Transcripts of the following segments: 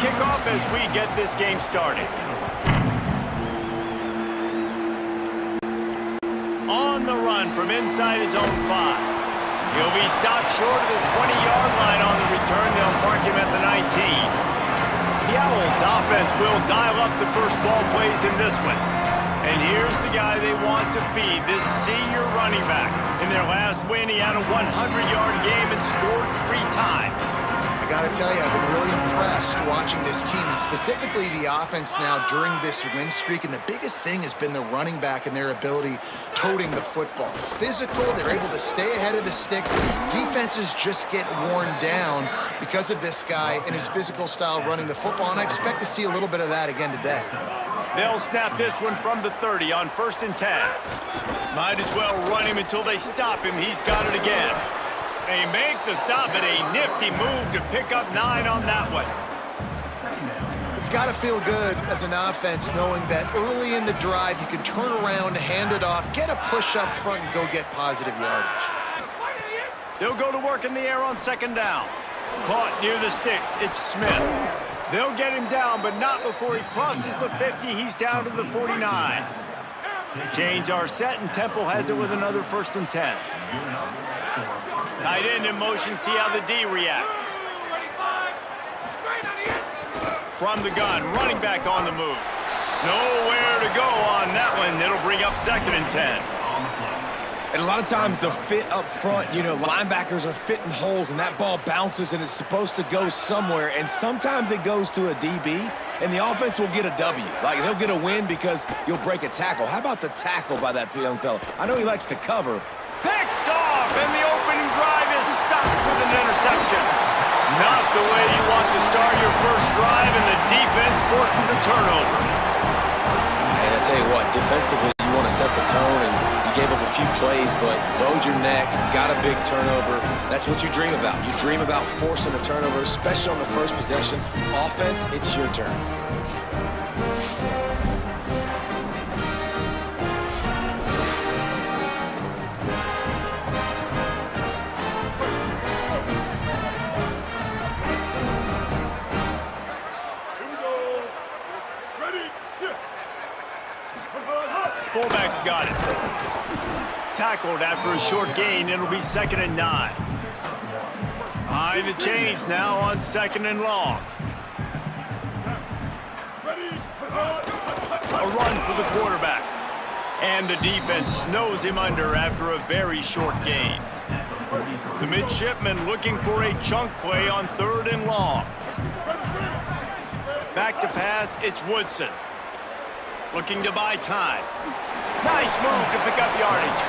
kickoff as we get this game started. On the run from inside his own 5. He'll be stopped short of the 20-yard line on the return. They'll mark him at the 19. The Owls offense will dial up the first ball plays in this one. And here's the guy they want to feed, this senior running back. In their last win, he had a 100-yard game and scored 3 times. I got to tell you, I've been really impressed watching this team, and specifically the offense now during this win streak. And the biggest thing has been the running back and their ability toting the football. Physical, they're able to stay ahead of the sticks. Defenses just get worn down because of this guy and his physical style running the football, and I expect to see a little bit of that again today. They'll snap this one from the 30 on 1st and 10. Might as well run him until they stop him. He's got it again. They make the stop, and a nifty move to pick up 9 on that one. It's got to feel good as an offense knowing that early in the drive you can turn around, hand it off, get a push up front, and go get positive yardage. They'll go to work in the air on 2nd down. Caught near the sticks. It's Smith. They'll get him down, but not before he crosses the 50. He's down to the 49. Chains are set, and Temple has it with another 1st and 10. Tight end in motion, see how the D reacts. From the gun, running back on the move. Nowhere to go on that one. It'll bring up 2nd and 10. And a lot of times the fit up front, you know, linebackers are fitting holes and that ball bounces and it's supposed to go somewhere. And sometimes it goes to a DB and the offense will get a W. Like, he'll get a win because you'll break a tackle. How about the tackle by that young fella? I know he likes to cover. Picked off, and the opening drive is stopped with an interception. Not the way you want to start your first drive, and the defense forces a turnover. And I tell you what, defensively, you want to set the tone, and you gave up a few plays, but bowed your neck, got a big turnover. That's what you dream about. You dream about forcing a turnover, especially on the first possession. Offense, it's your turn. Fullback's got it. Tackled after a short gain. It'll be 2nd and 9. Behind the chains now on 2nd and long. A run for the quarterback. And the defense snows him under after a very short gain. The midshipman looking for a chunk play on 3rd and long. Back to pass, it's Woodson. Looking to buy time. Nice move to pick up yardage.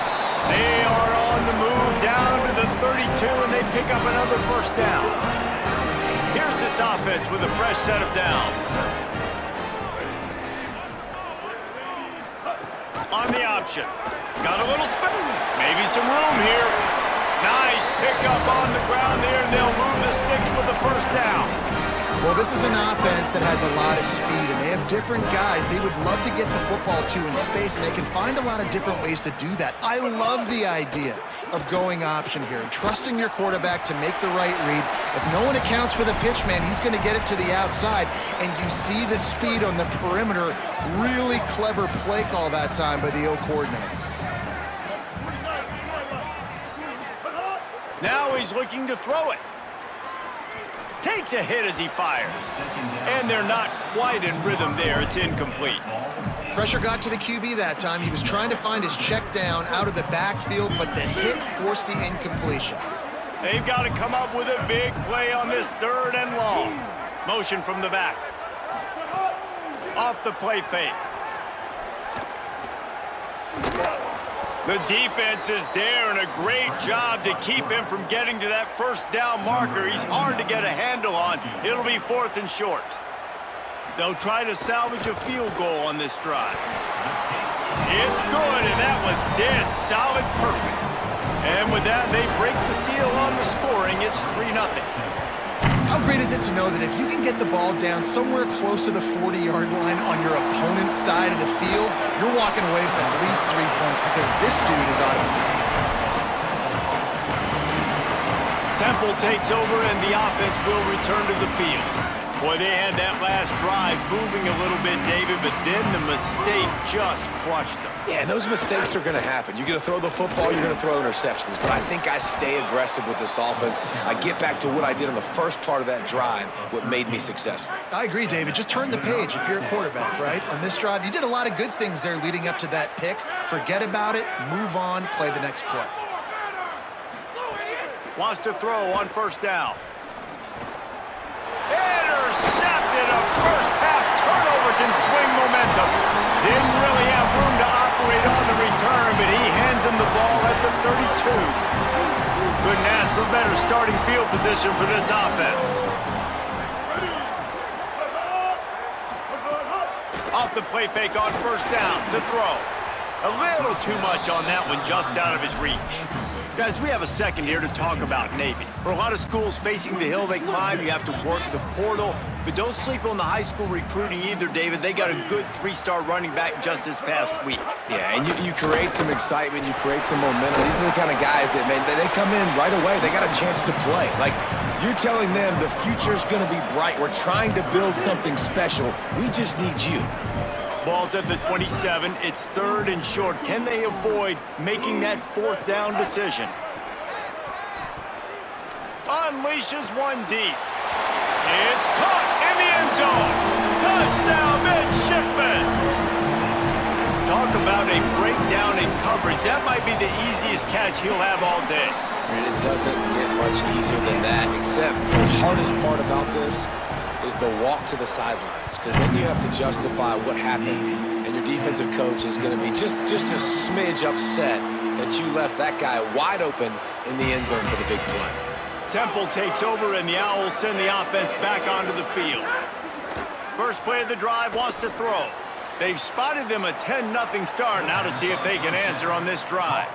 They are on the move down to the 32, and they pick up another 1st down. Here's this offense with a fresh set of downs. On the option. Got a little spin. Maybe some room here. Nice pickup on the ground there, and they'll move the sticks with the 1st down. Well, this is an offense that has a lot of speed, and they have different guys they would love to get the football to in space, and they can find a lot of different ways to do that. I love the idea of going option here and trusting your quarterback to make the right read. If no one accounts for the pitch man, he's going to get it to the outside, and you see the speed on the perimeter. Really clever play call that time by the O coordinator. Now he's looking to throw it. Takes a hit as he fires. And they're not quite in rhythm there. It's incomplete. Pressure got to the QB that time. He was trying to find his check down out of the backfield, but the hit forced the incompletion. They've got to come up with a big play on this 3rd and long. Motion from the back. Off the play fake. The defense is there, and a great job to keep him from getting to that 1st down marker. He's hard to get a handle on. It'll be 4th and short. They'll try to salvage a field goal on this drive. It's good, and that was dead solid perfect. And with that, they break the seal on the scoring. It's 3-0. How great is it to know that if you can get the ball down somewhere close to the 40-yard line on your opponent's side of the field, you're walking away with at least 3 points because this dude is automatic. Temple takes over and the offense will return to the field. Boy, they had that last drive moving a little bit, David, but then the mistake just crushed them. Yeah, and those mistakes are going to happen. You're going to throw the football, you're going to throw interceptions. But I think I stay aggressive with this offense. I get back to what I did on the first part of that drive, what made me successful. I agree, David. Just turn the page if you're a quarterback, right? On this drive, you did a lot of good things there leading up to that pick. Forget about it, move on, play the next play. Wants to throw on first down. Intercepted. A first-half turnover can swing momentum. Didn't really have room to operate on the return, but he hands him the ball at the 32. Couldn't ask for better starting field position for this offense. Off the play fake on first down to throw. A little too much on that one, just out of his reach. Guys, we have a second here to talk about Navy. For a lot of schools facing the hill they climb, you have to work the portal. But don't sleep on the high school recruiting either, David. They got a good 3-star running back just this past week. Yeah, and you create some excitement, you create some momentum. These are the kind of guys that, man, they come in right away. They got a chance to play. Like, you're telling them the future's going to be bright. We're trying to build something special. We just need you. Ball's at the 27. It's 3rd and short. Can they avoid making that 4th down decision? Unleashes one deep. It's caught in the end zone. Touchdown, midshipman. Talk about a breakdown in coverage. That might be the easiest catch he'll have all day. It doesn't get much easier than that, except the hardest part about this is the walk to the sidelines, because then you have to justify what happened, and your defensive coach is going to be just a smidge upset that you left that guy wide open in the end zone for the big play. Temple takes over, and the Owls send the offense back onto the field. First play of the drive, wants to throw. They've spotted them a 10-0 start. Now to see if they can answer on this drive.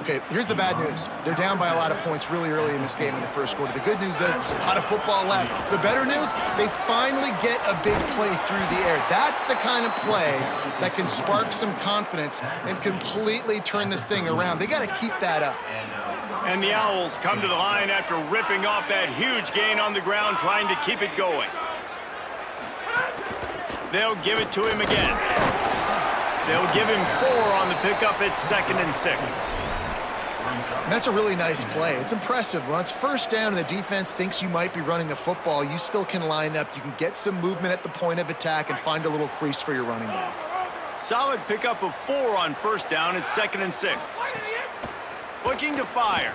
Okay, here's the bad news. They're down by a lot of points really early in this game in the first quarter. The good news is there's a lot of football left. The better news, they finally get a big play through the air. That's the kind of play that can spark some confidence and completely turn this thing around. They got to keep that up. And the Owls come to the line after ripping off that huge gain on the ground, trying to keep it going. They'll give it to him again. They'll give him 4 on the pickup. It's 2nd and 6. And that's a really nice play. It's impressive. When it's first down and the defense thinks you might be running the football, you still can line up. You can get some movement at the point of attack and find a little crease for your running back. Solid pickup of 4 on first down. It's 2nd and 6. Looking to fire.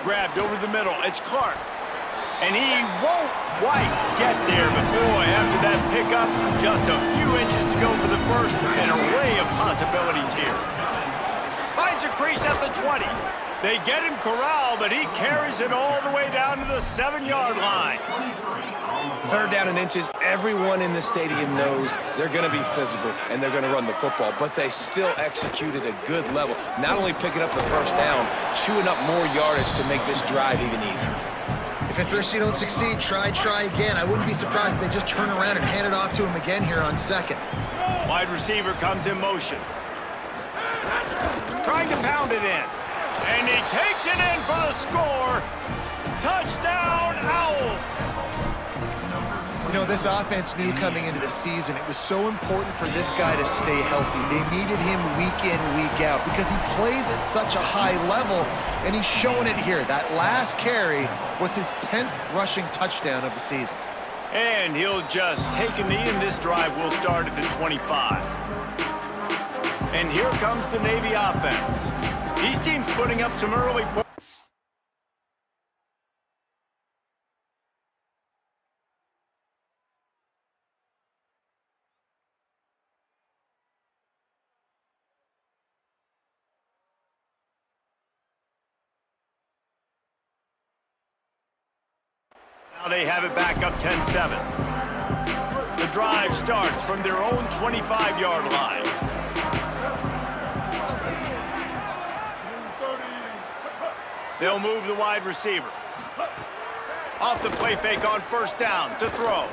Grabbed over the middle. It's Clark. And he won't quite get there, but boy, after that pickup, just a few inches to go for the first, an array of possibilities here. Finds a crease at the 20. They get him corralled, but he carries it all the way down to the 7-yard line. 3rd down and inches, everyone in the stadium knows they're going to be physical and they're going to run the football, but they still executed a good level. Not only picking up the first down, chewing up more yardage to make this drive even easier. If at first you don't succeed, try again. I wouldn't be surprised if they just turn around and hand it off to him again here on 2nd. Wide receiver comes in motion. Trying to pound it in. And he takes it in for the score. Touchdown, Owls. You know, this offense knew coming into the season it was so important for this guy to stay healthy. They needed him week in, week out because he plays at such a high level, and he's showing it here. That last carry was his 10th rushing touchdown of the season. And he'll just take a knee, and this drive will start at the 25. And here comes the Navy offense. These teams putting up some early points. Now they have it back up 10-7. The drive starts from their own 25-yard line. They'll move the wide receiver. Off the play fake on first down to throw.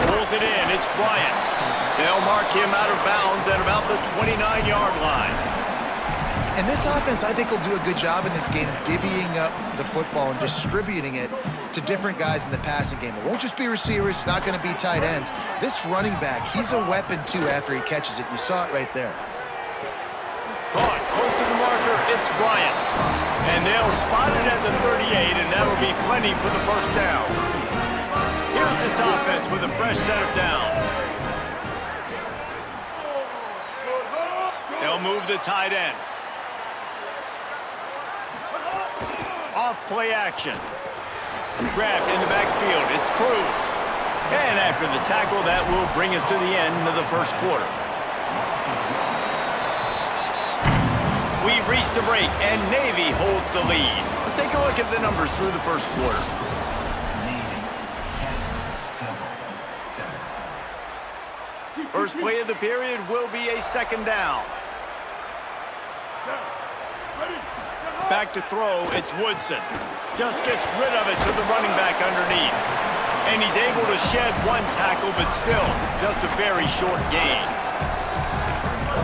Pulls it in. It's Bryant. They'll mark him out of bounds at about the 29-yard line. And this offense, I think, will do a good job in this game divvying up the football and distributing it to different guys in the passing game. It won't just be receivers. It's not going to be tight ends. This running back, he's a weapon, too, after he catches it. You saw it right there. Caught close to the marker. It's Bryant. And they'll spot it at the 38, and that'll be plenty for the first down. Here's this offense with a fresh set of downs. They'll move the tight end. Off play action. Grabbed in the backfield. It's Cruz. And after the tackle, that will bring us to the end of the first quarter. We've reached a break, and Navy holds the lead. Let's take a look at the numbers through the first quarter. First play of the period will be a second down. Back to throw, it's Woodson. Just gets rid of it to the running back underneath. And he's able to shed one tackle, but still, just a very short gain.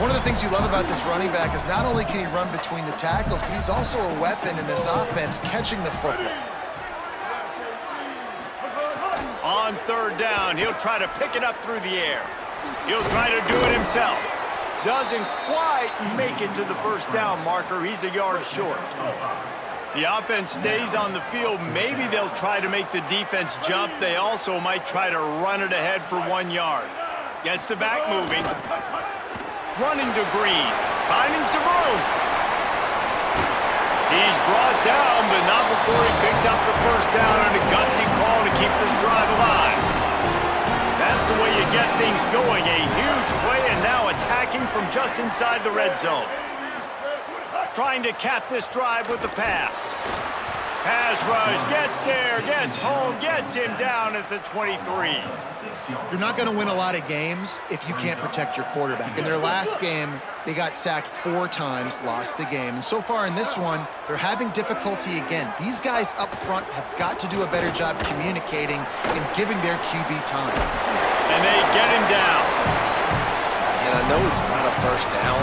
One of the things you love about this running back is not only can he run between the tackles, but he's also a weapon in this offense catching the football. On third down, he'll try to pick it up through the air. He'll try to do it himself. Doesn't quite make it to the first down marker. He's a yard short. The offense stays on the field. Maybe they'll try to make the defense jump. They also might try to run it ahead for 1 yard. Gets the back moving. Running to Green. Finding some room. He's brought down, but not before he picks up the first down and a gutsy call to keep this drive alive. That's the way you get things going. A huge play, and now attacking from just inside the red zone. Trying to cap this drive with the pass. Pass rush, gets there, gets home, gets him down at the 23. You're not going to win a lot of games if you can't protect your quarterback. In their last game, they got sacked 4 times, lost the game. And so far in this one, they're having difficulty again. These guys up front have got to do a better job communicating and giving their QB time. And they get him down. And I know it's not a first down,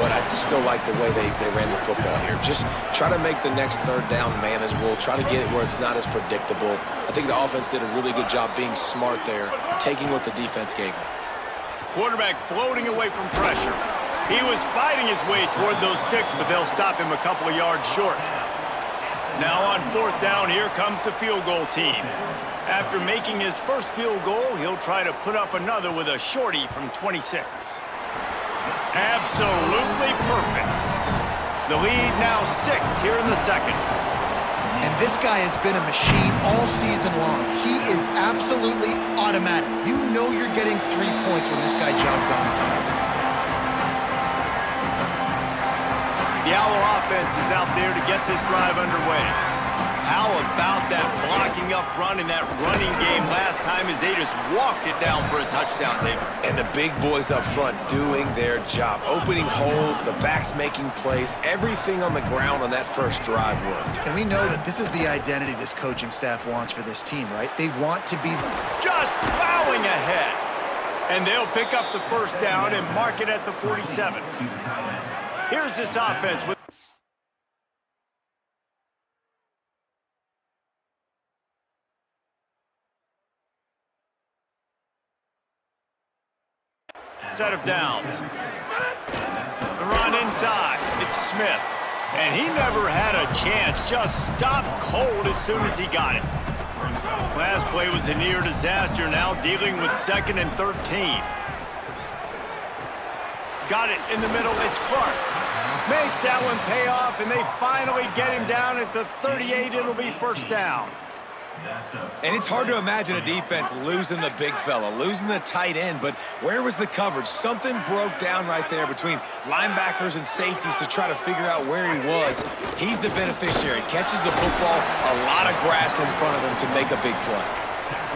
but I still like the way they ran the football here. Just try to make the next third down manageable. Try to get it where it's not as predictable. I think the offense did a really good job being smart there, taking what the defense gave them. Quarterback floating away from pressure. He was fighting his way toward those sticks, but they'll stop him a couple of yards short. Now on fourth down, here comes the field goal team. After making his first field goal, he'll try to put up another with a shorty from 26. Absolutely perfect. The lead now 6 here in the second. And this guy has been a machine all season long. He is absolutely automatic. You know you're getting 3 points when this guy jogs on the field. The Owl offense is out there to get this drive underway. How about that blocking up front in that running game last time as they just walked it down for a touchdown, David? And the big boys up front doing their job. Opening holes, the backs making plays. Everything on the ground on that first drive worked. And we know that this is the identity this coaching staff wants for this team, right? They want to be just plowing ahead. And they'll pick up the first down and mark it at the 47. Here's this offense with set of downs. The run inside. It's Smith. And he never had a chance. Just stopped cold as soon as he got it. Last play was a near disaster. Now dealing with 2nd and 13. Got it in the middle. It's Clark. Makes that one pay off, and they finally get him down at the 38. It'll be first down. And it's hard to imagine a defense losing the big fella, losing the tight end, but where was the coverage? Something broke down right there between linebackers and safeties to try to figure out where he was. He's the beneficiary. Catches the football, a lot of grass in front of him to make a big play.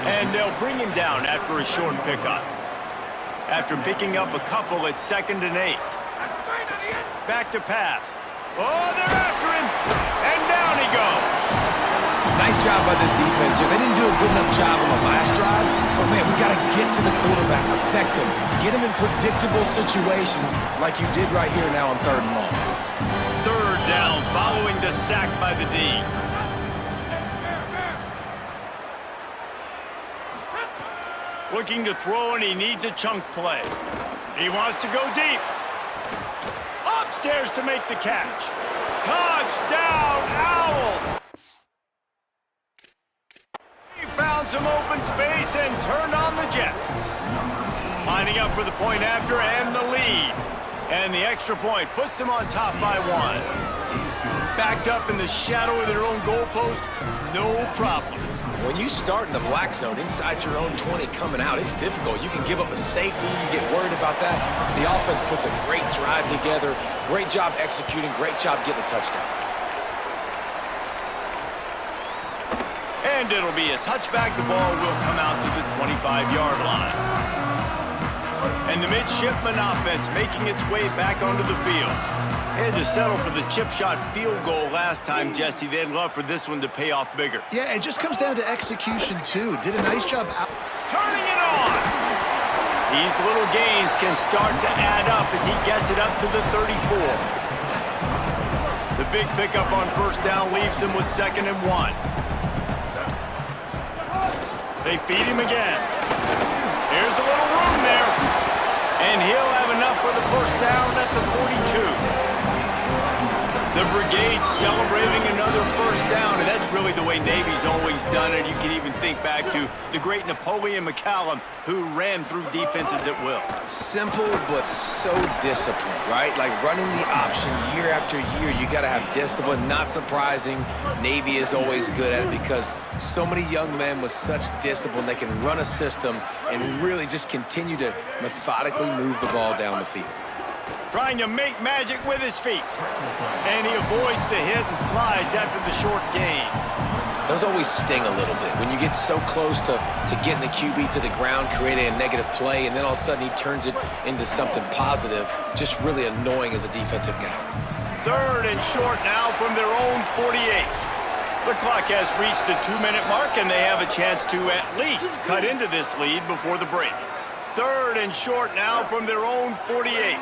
And they'll bring him down after a short pickup. After picking up a couple, it's 2nd and 8. Back to pass. Oh, they're after him, and down he goes. Nice job by this defense here. They didn't do a good enough job on the last drive, but man, we got to get to the quarterback, affect him, get him in predictable situations like you did right here now on 3rd and long. and a sack by the D. Looking to throw, and he needs a chunk play. He wants to go deep. Upstairs to make the catch. Touchdown, Owls! He found some open space and turned on the Jets. Lining up for the point after and the lead. And the extra point puts them on top by 1. Backed up in the shadow of their own goalpost, no problem. When you start in the black zone inside your own 20 coming out, it's difficult. You can give up a safety. You get worried about that. The offense puts a great drive together. Great job executing. Great job getting a touchdown. And it'll be a touchback. The ball will come out to the 25-yard line. And the midshipman offense making its way back onto the field. They had to settle for the chip shot field goal last time, Jesse. They'd love for this one to pay off bigger. Yeah, it just comes down to execution, too. Did a nice job out. Turning it on! These little gains can start to add up as he gets it up to the 34. The big pickup on first down leaves them with 2nd and 1. They feed him again. There's a little room there. And he'll have enough for the first down at the 42. The brigade celebrating another first down, and that's really the way Navy's always done it. You can even think back to the great Napoleon McCallum, who ran through defenses at will. Simple, but so disciplined, right? Like running the option year after year, you got to have discipline. Not surprising. Navy is always good at it because so many young men with such discipline, they can run a system and really just continue to methodically move the ball down the field. Trying to make magic with his feet. And he avoids the hit and slides after the short gain. Those always sting a little bit. When you get so close to getting the QB to the ground, creating a negative play, and then all of a sudden he turns it into something positive, just really annoying as a defensive guy. 3rd and short now from their own 48. The clock has reached the 2-minute mark, and they have a chance to at least cut into this lead before the break. 3rd and short now from their own 48.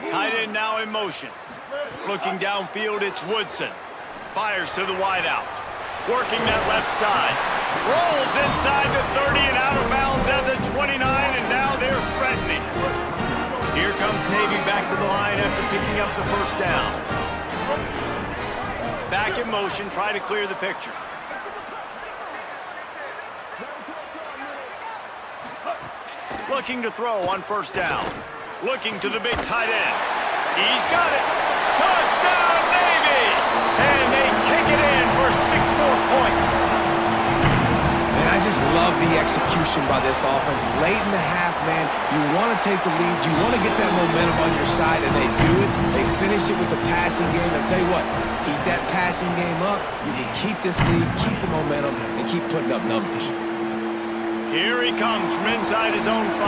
Tight end now in motion. Looking downfield, it's Woodson. Fires to the wideout. Working that left side. Rolls inside the 30 and out of bounds at the 29, and now they're threatening. Here comes Navy back to the line after picking up the first down. Back in motion, try to clear the picture. Looking to throw on first down. Looking to the big tight end. He's got it. Touchdown, Navy! And they take it in for 6 more points. Man, I just love the execution by this offense. Late in the half, man, you want to take the lead. You want to get that momentum on your side, and they do it. They finish it with the passing game. I'll tell you what, keep that passing game up. You can keep this lead, keep the momentum, and keep putting up numbers. Here he comes from inside his own 5.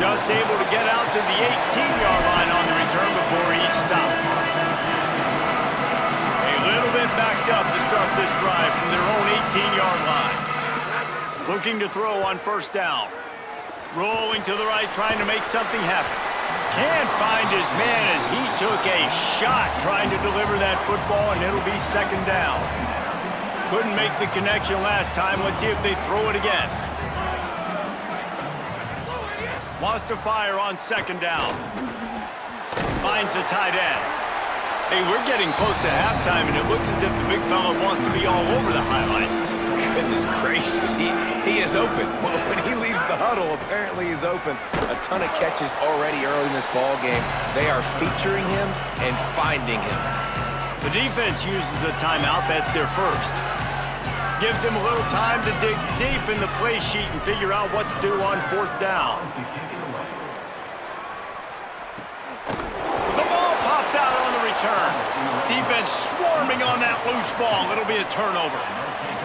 Just able to get out to the 18-yard line on the return before he's stopped. A little bit backed up to start this drive from their own 18-yard line. Looking to throw on first down. Rolling to the right, trying to make something happen. Can't find his man as he took a shot trying to deliver that football, and it'll be 2nd down. Couldn't make the connection last time. Let's see if they throw it again. Wants to fire on 2nd down. Finds the tight end. Hey, we're getting close to halftime, and it looks as if the big fella wants to be all over the highlights. Goodness gracious, he is open. When he leaves the huddle, apparently he's open. A ton of catches already early in this ball game. They are featuring him and finding him. The defense uses a timeout. That's their first. Gives him a little time to dig deep in the play sheet and figure out what to do on 4th down. The ball pops out on the return. Defense swarming on that loose ball. It'll be a turnover.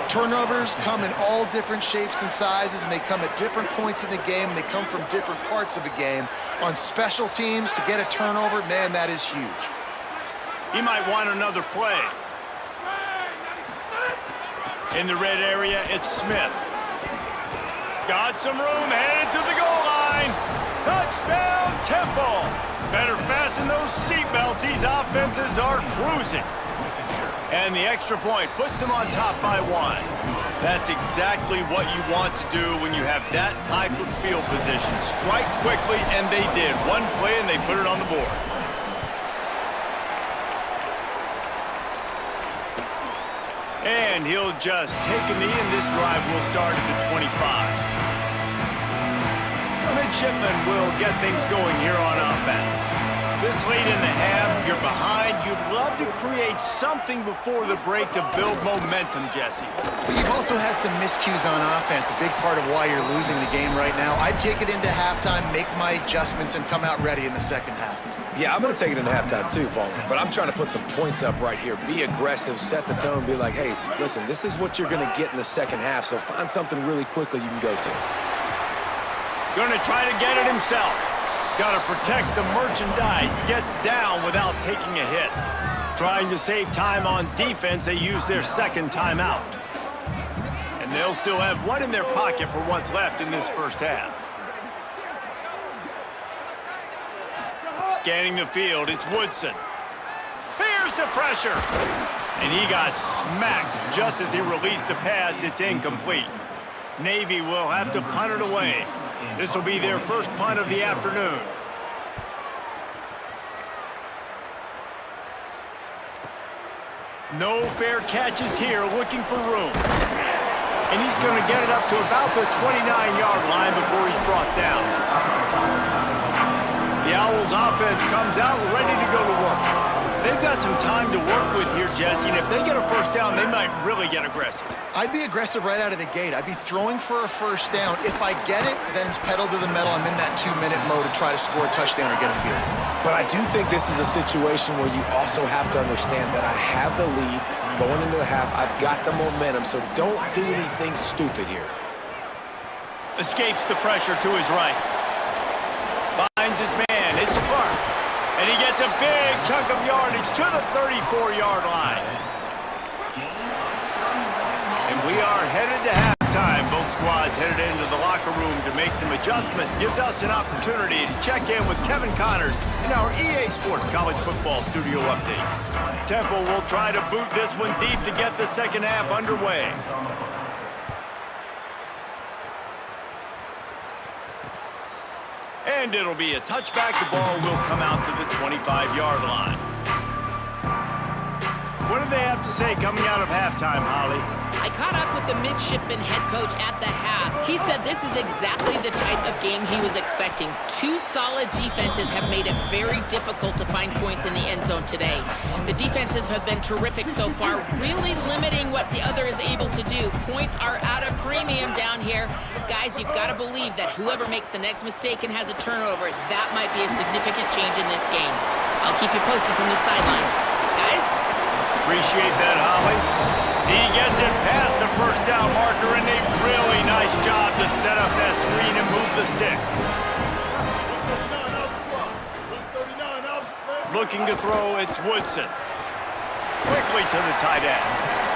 Turnovers come in all different shapes and sizes, and they come at different points in the game, and they come from different parts of the game. On special teams, to get a turnover, man, that is huge. He might want another play. In the red area, it's Smith. Got some room, headed to the goal line. Touchdown, Temple. Better fasten those seatbelts. These offenses are cruising. And the extra point puts them on top by 1. That's exactly what you want to do when you have that type of field position. Strike quickly, and they did. One play, and they put it on the board. And he'll just take a knee, and this drive will start at the 25. Midshipman will get things going here on offense. This late in the half, you're behind. You'd love to create something before the break to build momentum, Jesse. But you've also had some miscues on offense, a big part of why you're losing the game right now. I'd take it into halftime, make my adjustments, and come out ready in the second half. Yeah, I'm going to take it into halftime too, Paul. But I'm trying to put some points up right here. Be aggressive, set the tone, be like, hey, listen, this is what you're going to get in the second half, so find something really quickly you can go to. Going to try to get it himself. Got to protect the merchandise. Gets down without taking a hit. Trying to save time on defense, they use their second timeout. And they'll still have one in their pocket for what's left in this first half. Scanning the field, it's Woodson. Here's the pressure. And he got smacked just as he released the pass. It's incomplete. Navy will have to punt it away. This will be their first punt of the afternoon. No fair catches here, looking for room. And he's going to get it up to about the 29-yard line before he's brought down. The Owls offense comes out ready to go to work. They've got some time to work with here, Jesse, and if they get a first down, they might really get aggressive. I'd be aggressive right out of the gate. I'd be throwing for a first down. If I get it, then it's pedal to the metal. I'm in that 2-minute mode to try to score a touchdown or get a field goal. But I do think this is a situation where you also have to understand that I have the lead going into the half. I've got the momentum, so don't do anything stupid here. Escapes the pressure to his right. Finds his man. It's Clark. And he gets a big chunk of yardage to the 34-yard line. And we are headed to halftime. Both squads headed into the locker room to make some adjustments. Gives us an opportunity to check in with Kevin Connors in our EA Sports College Football Studio Update. Temple will try to boot this one deep to get the second half underway. And it'll be a touchback. The ball will come out to the 25-yard line. What do they have to say coming out of halftime, Holly? I caught up with the midshipman head coach at the half. He said this is exactly the type of game he was expecting. Two solid defenses have made it very difficult to find points in the end zone today. The defenses have been terrific so far, really limiting what the other is able to do. Points are at a premium down here. Guys, you've got to believe that whoever makes the next mistake and has a turnover, that might be a significant change in this game. I'll keep you posted from the sidelines. Guys? Appreciate that, Holly. He gets it past the first down marker, and a really nice job to set up that screen and move the sticks. Looking to throw, it's Woodson. Quickly to the tight end.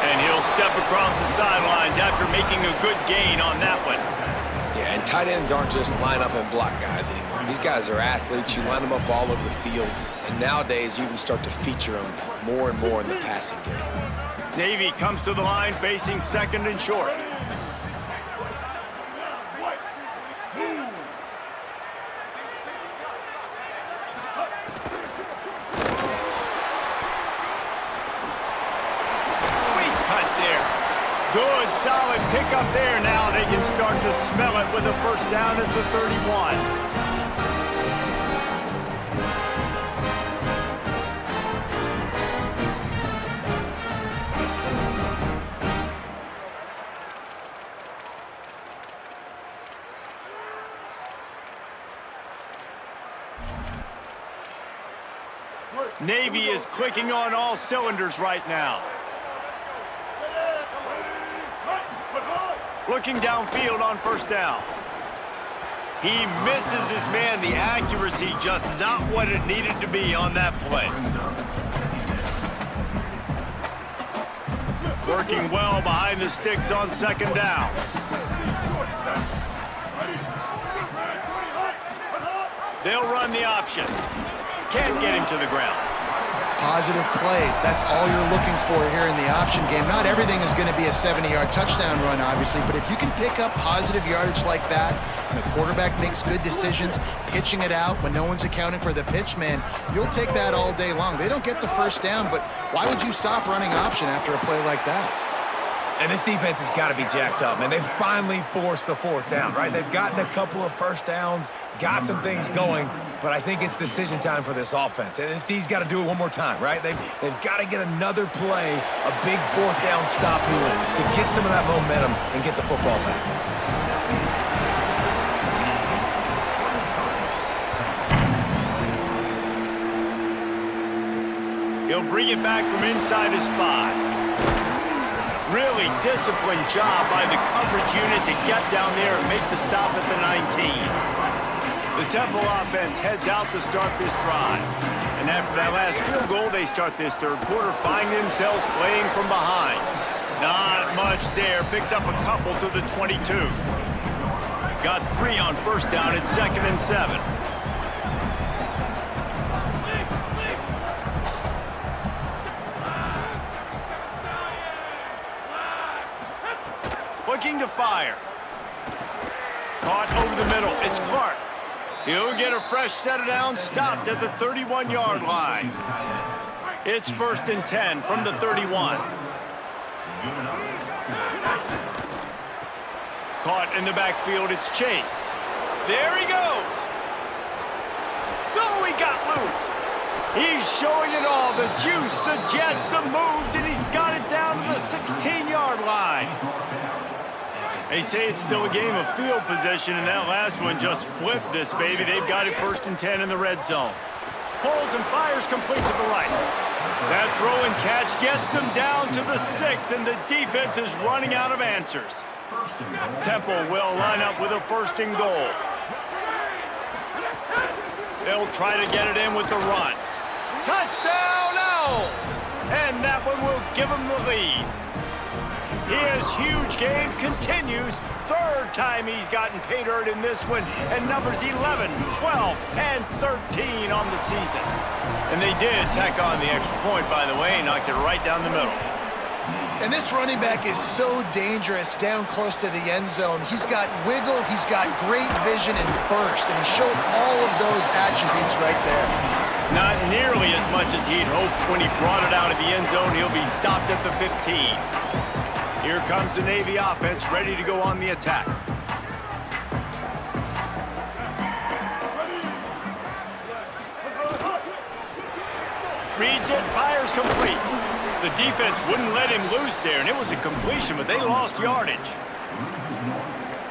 And he'll step across the sidelines after making a good gain on that one. Yeah, and tight ends aren't just line up and block guys anymore. These guys are athletes. You line them up all over the field. And nowadays, you can start to feature them more and more in the passing game. Navy comes to the line facing second and short. Sweet cut there. Good, solid pickup there. Now they can start to smell it with a first down at the 31. Navy is clicking on all cylinders right now. Looking downfield on first down. He misses his man. The accuracy just not what it needed to be on that play. Working well behind the sticks on second down. They'll run the option. can't get him to the ground. Positive plays. That's all you're looking for here in the option game. Not everything is going to be a 70-yard touchdown run, obviously, but if you can pick up positive yardage like that, and the quarterback makes good decisions, pitching it out when no one's accounting for the pitch, man, you'll take that all day long. They don't get the first down, but why would you stop running option after a play like that? And this defense has got to be jacked up, man. They've finally forced the fourth down, right? They've gotten a couple of first downs, got some things going, but I think it's decision time for this offense. And this D's got to do it one more time, right? They've got to get another play, a big fourth down stop here to get some of that momentum and get the football back. He'll bring it back from inside his 5. Really disciplined job by the coverage unit to get down there and make the stop at the 19. The Temple offense heads out to start this drive. And after that last field goal, they start this third quarter, finding themselves playing from behind. Not much there. Picks up a couple to the 22. Got 3 on first down at 2nd and 7. Looking to fire. Caught over the middle. It's Clark. He'll get a fresh set of downs, stopped at the 31-yard line. It's 1st and 10 from the 31. Caught in the backfield. It's Chase. There he goes. Oh, he got loose. He's showing it all. The juice, the jets, the moves, and he's got it down to the 16-yard line. They say it's still a game of field position, and that last one just flipped this baby. They've got it 1st and 10 in the red zone. Pulls and fires complete to the right. That throw and catch gets them down to the 6, and the defense is running out of answers. Temple will line up with a 1st and goal. They'll try to get it in with the run. Touchdown, Owls! And that one will give them the lead. His huge game continues. 3rd time he's gotten pay dirt in this one, and numbers 11, 12, and 13 on the season. And they did tack on the extra point, by the way, knocked it right down the middle. And this running back is so dangerous down close to the end zone. He's got wiggle, he's got great vision and burst, and he showed all of those attributes right there. Not nearly as much as he'd hoped when he brought it out of the end zone. He'll be stopped at the 15. Here comes the Navy offense, ready to go on the attack. Reads it, fires complete. The defense wouldn't let him loose there, and it was a completion, but they lost yardage.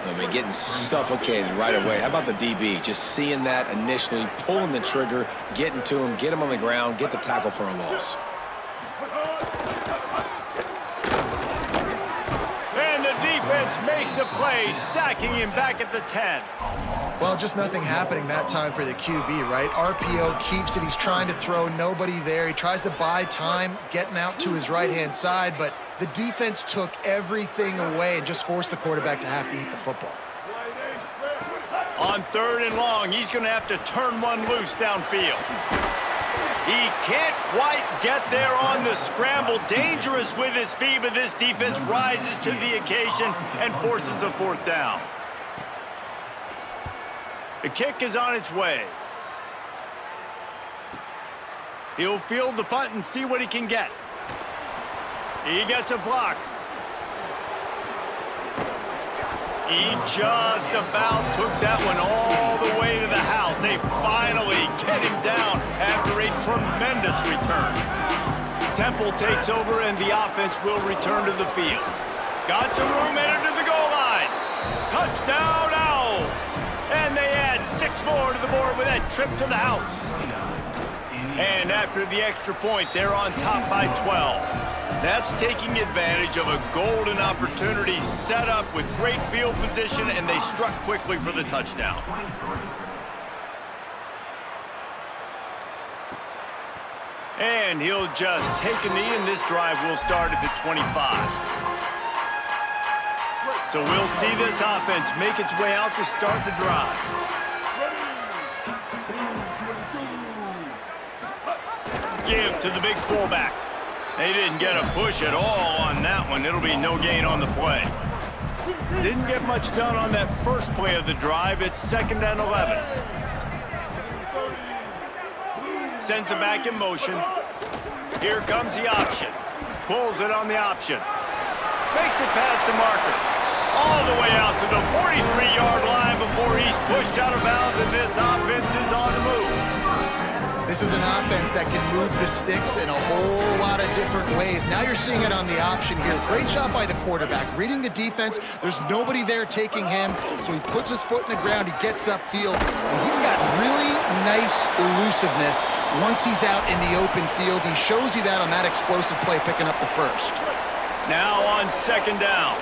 I mean, getting suffocated right away. How about the DB? Just seeing that initially, pulling the trigger, getting to him, get him on the ground, get the tackle for a loss. Defense makes a play, sacking him back at the 10. Well, just nothing happening that time for the QB, right? RPO keeps it. He's trying to throw, nobody there. He tries to buy time, getting out to his right-hand side, but the defense took everything away and just forced the quarterback to have to eat the football. On 3rd and long, he's going to have to turn one loose downfield. He can't quite get there on the scramble. Dangerous with his feet, but this defense rises to the occasion and forces a 4th down. The kick is on its way. He'll field the punt and see what he can get. He gets a block. He just about took that one all the way to the house. They finally get him down after a tremendous return. Temple takes over, and the offense will return to the field. Got some room, entered to the goal line. Touchdown, Owls! And they add 6 more to the board with that trip to the house. And after the extra point, they're on top by 12. That's taking advantage of a golden opportunity set up with great field position, and they struck quickly for the touchdown. And he'll just take a knee, and this drive will start at the 25. So we'll see this offense make its way out to start the drive. give to the big fullback. They didn't get a push at all on that one. It'll be no gain on the play. Didn't get much done on that first play of the drive. It's 2nd and 11. Sends it back in motion. Here comes the option. Pulls it on the option. Makes it past the marker. All the way out to the 43-yard line before he's pushed out of bounds, and this offense is on the move. This is an offense that can move the sticks in a whole lot of different ways. Now you're seeing it on the option here. Great job by the quarterback. Reading the defense, there's nobody there taking him, so he puts his foot in the ground, he gets upfield, and he's got really nice elusiveness once he's out in the open field. He shows you that on that explosive play, picking up the first. Now on 2nd down.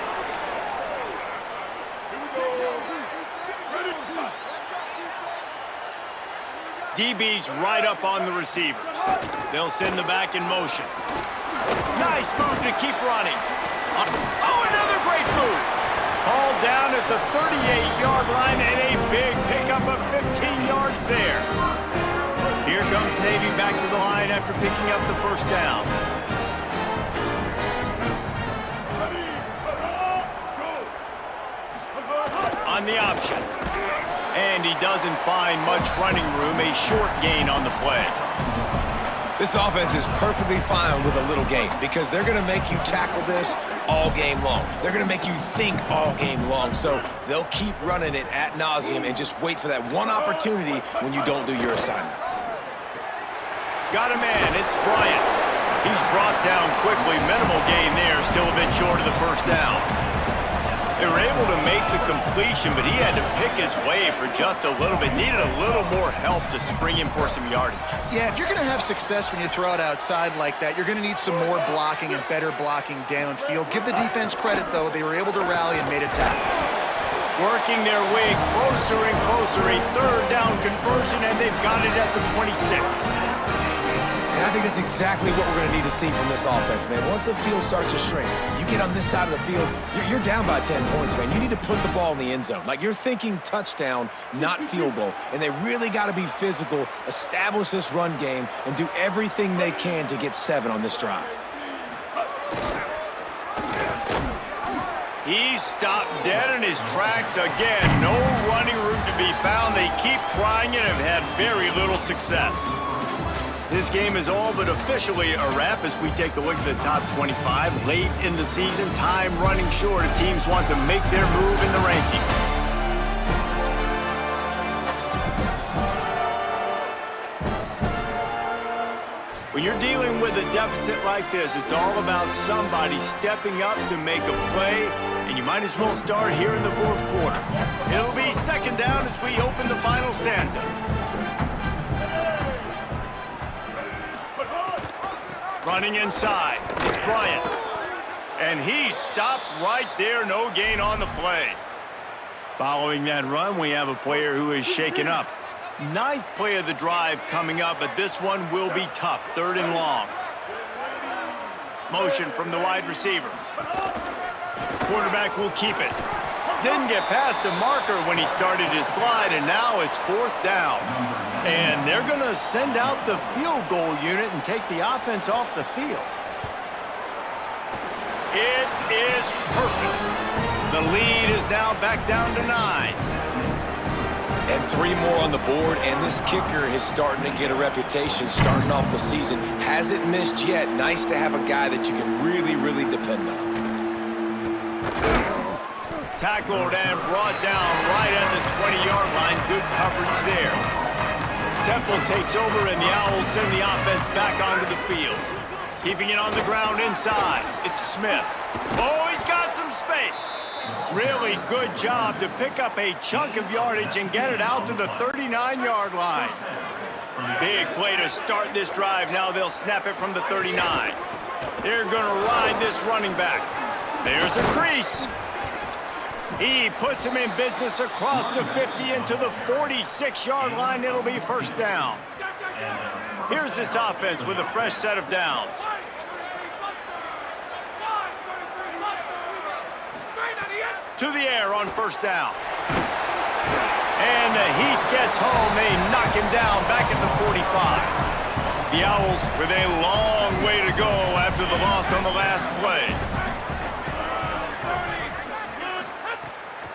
DB's right up on the receivers. They'll send the back in motion. Nice move to keep running. Oh, another great move. Hauled down at the 38-yard line and a big pickup of 15 yards there. Here comes Navy back to the line after picking up the first down. On the option. And he doesn't find much running room, a short gain on the play. This offense is perfectly fine with a little gain because they're going to make you tackle this all game long. They're going to make you think all game long, so they'll keep running it ad nauseum and just wait for that one opportunity when you don't do your assignment. Got a man, it's Bryant. He's brought down quickly, minimal gain there, still a bit short of the first down. They were able to make the completion, but he had to pick his way for just a little bit. Needed a little more help to spring him for some yardage. Yeah, if you're going to have success when you throw it outside like that, you're going to need some more blocking and better blocking downfield. Give the defense credit, though. They were able to rally and made a tackle. Working their way closer and closer, a 3rd down conversion, and they've got it at the 26. And I think that's exactly what we're going to need to see from this offense, man. Once the field starts to shrink, you get on this side of the field, you're down by 10 points, man. You need to put the ball in the end zone. Like, you're thinking touchdown, not field goal. And they really got to be physical, establish this run game, and do everything they can to get 7 on this drive. He's stopped dead in his tracks again. No running room to be found. They keep trying and have had very little success. This game is all but officially a wrap as we take a look at the top 25. Late in the season, time running short as teams want to make their move in the rankings. When you're dealing with a deficit like this, it's all about somebody stepping up to make a play, and you might as well start here in the 4th quarter. It'll be 2nd down as we open the final stanza. Running inside, it's Bryant. And he's stopped right there, no gain on the play. Following that run, we have a player who is shaken up. 9th play of the drive coming up, but this one will be tough. 3rd and long. Motion from the wide receiver. Quarterback will keep it. Didn't get past the marker when he started his slide, and now it's 4th down. And they're going to send out the field goal unit and take the offense off the field. It is perfect. The lead is now back down to 9. And 3 more on the board, and this kicker is starting to get a reputation starting off the season. Hasn't missed yet. Nice to have a guy that you can really, really depend on. Tackled and brought down right at the 20-yard line. Good coverage there. Temple takes over, and the Owls send the offense back onto the field. Keeping it on the ground inside. It's Smith. Oh, he's got some space. Really good job to pick up a chunk of yardage and get it out to the 39-yard line. Big play to start this drive. Now they'll snap it from the 39. They're going to ride this running back. There's a crease. He puts him in business across the 50 into the 46-yard line. It'll be 1st down. Here's this offense with a fresh set of downs. To the air on 1st down. And the heat gets home. They knock him down back at the 45. The Owls with a long way to go after the loss on the last play.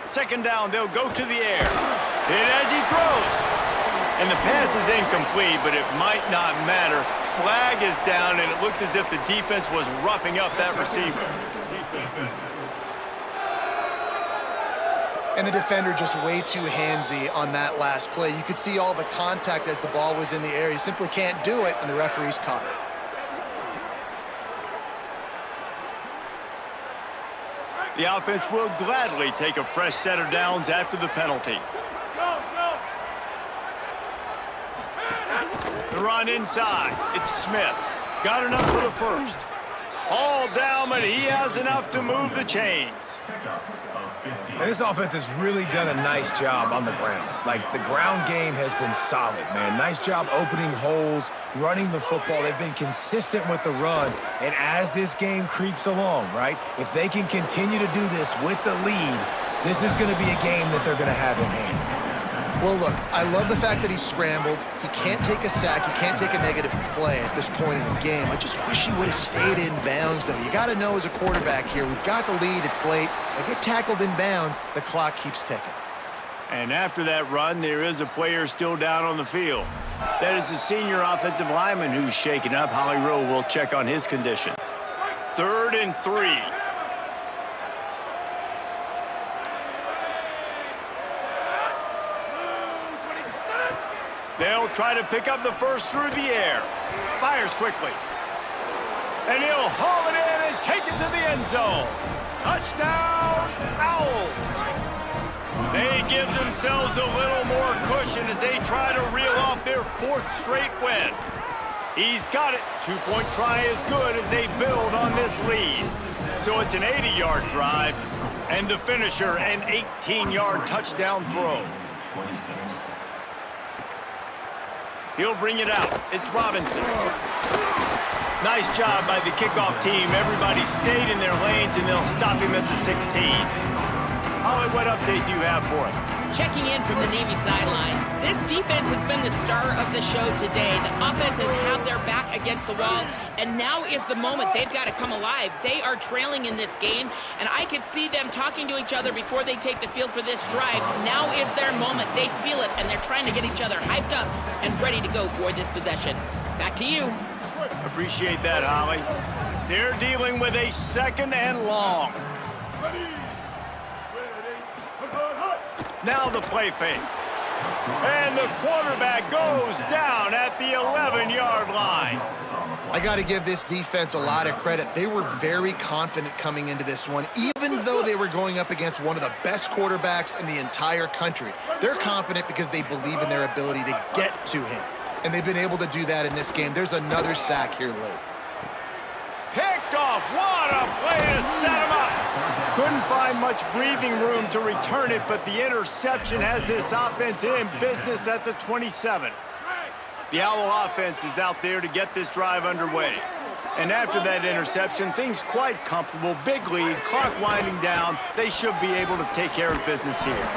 Second down, they'll go to the air. Hit as he throws. And the pass is incomplete, but it might not matter. Flag is down, and it looked as if the defense was roughing up that receiver. And the defender just way too handsy on that last play. You could see all the contact as the ball was in the air. He simply can't do it, and the referees caught it. The offense will gladly take a fresh set of downs after the penalty. The run inside. It's Smith. Got enough for the first. All down, but he has enough to move the chains. And this offense has really done a nice job on the ground. Like, the ground game has been solid, man. Nice job opening holes, running the football. They've been consistent with the run. And as this game creeps along, right, if they can continue to do this with the lead, this is going to be a game that they're going to have in hand. Well, look, I love the fact that he scrambled. He can't take a sack. He can't take a negative play at this point in the game. I just wish he would have stayed in bounds, though. You got to know as a quarterback here, we've got the lead. It's late. If I get tackled in bounds, the clock keeps ticking. And after that run, there is a player still down on the field. That is the senior offensive lineman who's shaken up. Holly Rowe will check on his condition. 3rd and 3. They'll try to pick up the first through the air. Fires quickly. And he'll haul it in and take it to the end zone. Touchdown, Owls. They give themselves a little more cushion as they try to reel off their 4th straight win. He's got it. 2-point try is good as they build on this lead. So it's an 80-yard drive, and the finisher, an 18-yard touchdown throw. He'll bring it out. It's Robinson. Nice job by the kickoff team. Everybody stayed in their lanes, and they'll stop him at the 16. Holly, what update do you have for him? Checking in from the Navy sideline. This defense has been the star of the show today. The offense has had their back against the wall, and now is the moment they've got to come alive. They are trailing in this game, and I can see them talking to each other before they take the field for this drive. Now is their moment. They feel it, and they're trying to get each other hyped up and ready to go for this possession. Back to you. Appreciate that, Holly. They're dealing with a 2nd and long. Now the play fake. And the quarterback goes down at the 11-yard line. I got to give this defense a lot of credit. They were very confident coming into this one, even though they were going up against one of the best quarterbacks in the entire country. They're confident because they believe in their ability to get to him. And they've been able to do that in this game. There's another sack here late. Picked off. What a play to set him up. Couldn't find much breathing room to return it, but the interception has this offense in business at the 27. The Owl offense is out there to get this drive underway. And after that interception, things quite comfortable. Big lead, clock winding down. They should be able to take care of business here.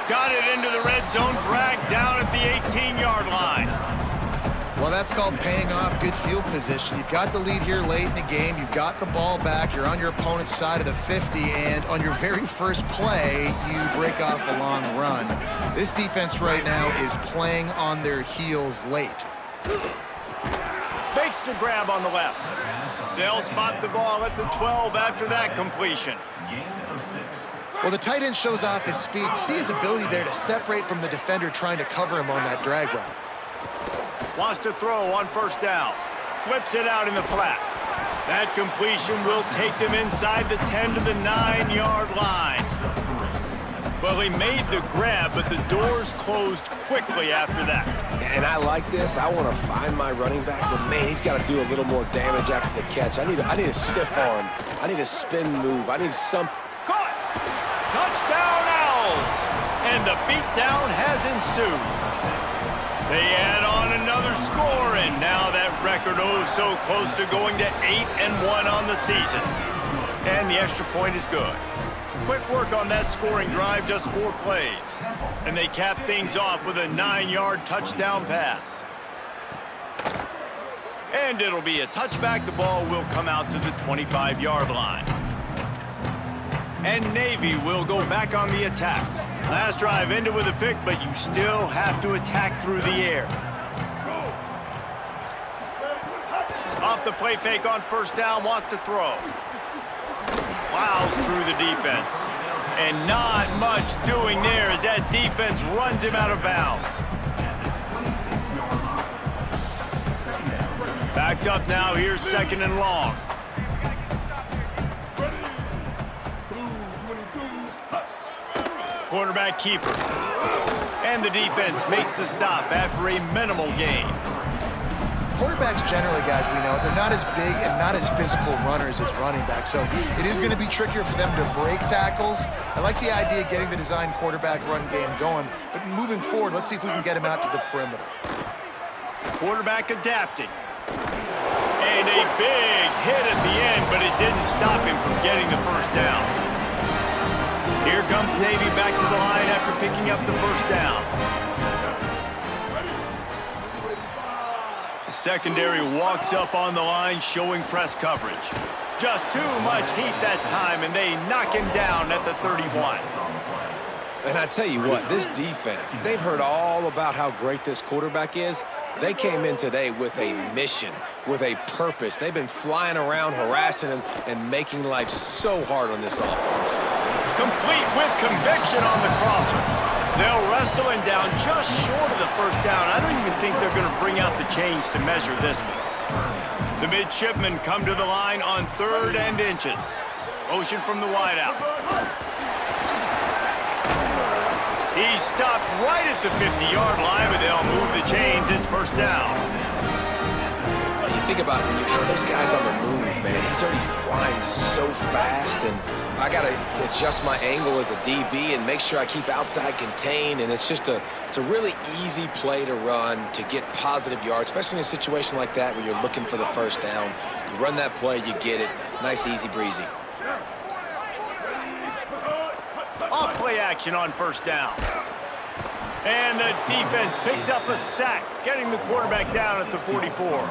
Got it into the red zone, dragged down at the 18-yard line. Well, that's called paying off good field position. You've got the lead here late in the game. You've got the ball back. You're on your opponent's side of the 50, and on your very first play, you break off a long run. This defense right now is playing on their heels late. Makes the grab on the left. They'll spot the ball at the 12 after that completion. Well, the tight end shows off his speed. You see his ability there to separate from the defender trying to cover him on that drag route. Wants to throw on first down. Flips it out in the flat. That completion will take them inside the 10 to the 9-yard line. Well, he made the grab, but the doors closed quickly after that. And I like this. I want to find my running back, but man, he's got to do a little more damage after the catch. I need a stiff arm. I need a spin move. I need something. Caught! Touchdown, Owls! And the beatdown has ensued. They add on another score, and now that record so close to going to 8-1 on the season. And the extra point is good. Quick work on that scoring drive, just 4 plays. And they cap things off with a 9-yard touchdown pass. And it'll be a touchback. The ball will come out to the 25-yard line. And Navy will go back on the attack. Last drive ended with a pick, but you still have to attack through the air. Off the play fake on first down, wants to throw. Plows through the defense. And not much doing there as that defense runs him out of bounds. Backed up now, here's second and long. Quarterback keeper. And the defense makes the stop after a minimal gain. Quarterbacks generally, guys, we know, they're not as big and not as physical runners as running backs, so it is going to be trickier for them to break tackles. I like the idea of getting the design quarterback run game going, but moving forward, let's see if we can get him out to the perimeter. Quarterback adapting. And a big hit at the end, but it didn't stop him from getting the first down. Here comes Navy back to the line after picking up the first down. Secondary walks up on the line, showing press coverage. Just too much heat that time, and they knock him down at the 31. And I tell you what, this defense, they've heard all about how great this quarterback is. They came in today with a mission, with a purpose. They've been flying around, harassing him, and making life so hard on this offense. Complete with conviction on the crosser. They'll wrestle him down just short of the first down. I don't even think they're going to bring out the chains to measure this one. The midshipmen come to the line on 3rd and inches. Motion from the wideout. He stopped right at the 50-yard line, but they'll move the chains. It's first down. You think about it, when you hit those guys on the move, man, he's already flying so fast, and I got to adjust my angle as a DB and make sure I keep outside contained, and it's a really easy play to run to get positive yards, especially in a situation like that where you're looking for the first down. You run that play, you get it. Nice, easy breezy. Off play action on first down. And the defense picks up a sack, getting the quarterback down at the 44.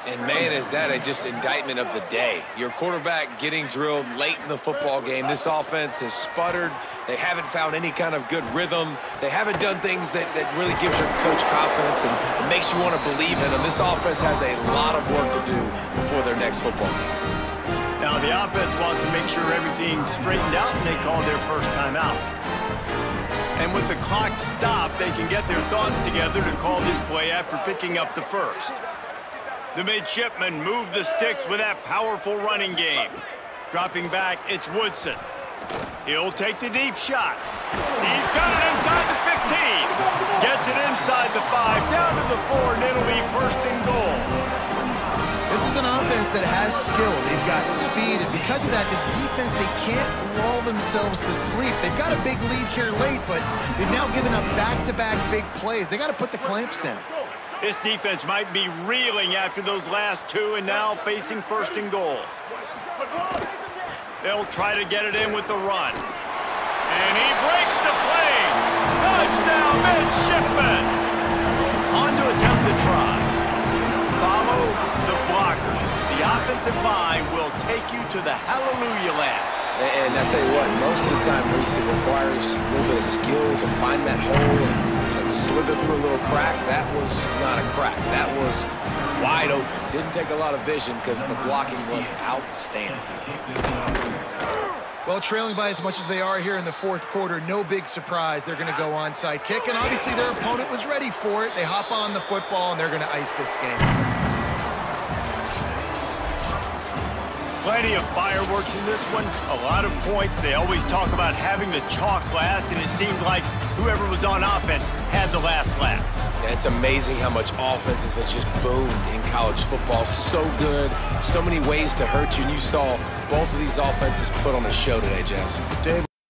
And, man, is that just indictment of the day. Your quarterback getting drilled late in the football game. This offense has sputtered. They haven't found any kind of good rhythm. They haven't done things that really gives your coach confidence and makes you want to believe in them. This offense has a lot of work to do before their next football game. Now, the offense wants to make sure everything's straightened out, and they call their first timeout. And with the clock stopped, they can get their thoughts together to call this play after picking up the first. The midshipmen move the sticks with that powerful running game. Dropping back, it's Woodson. He'll take the deep shot. He's got it inside the 15. Gets it inside the 5, down to the 4, and it'll be first and goal. This is an offense that has skill. They've got speed, and because of that, this defense, they can't lull themselves to sleep. They've got a big lead here late, but they've now given up back-to-back big plays. They got to put the clamps down. This defense might be reeling after those last two and now facing first and goal. They'll try to get it in with the run. And he breaks the play. Touchdown, midshipmen. On to attempt the try. Follow the blockers. The offensive line will take you to the hallelujah land. And I tell you what, most of the time, Reese, it requires a little bit of skill to find that hole and slither through a little crack. That was not a crack. That was wide open. Didn't take a lot of vision because the blocking was outstanding. Well, trailing by as much as they are here in the 4th quarter, no big surprise. They're going to go onside kick, and obviously their opponent was ready for it. They hop on the football, and they're going to ice this game. Plenty of fireworks in this one, a lot of points. They always talk about having the chalk last, and it seemed like whoever was on offense had the last laugh. Yeah, it's amazing how much offense has just boomed in college football. So good, so many ways to hurt you, and you saw both of these offenses put on a show today, Jess. Dave.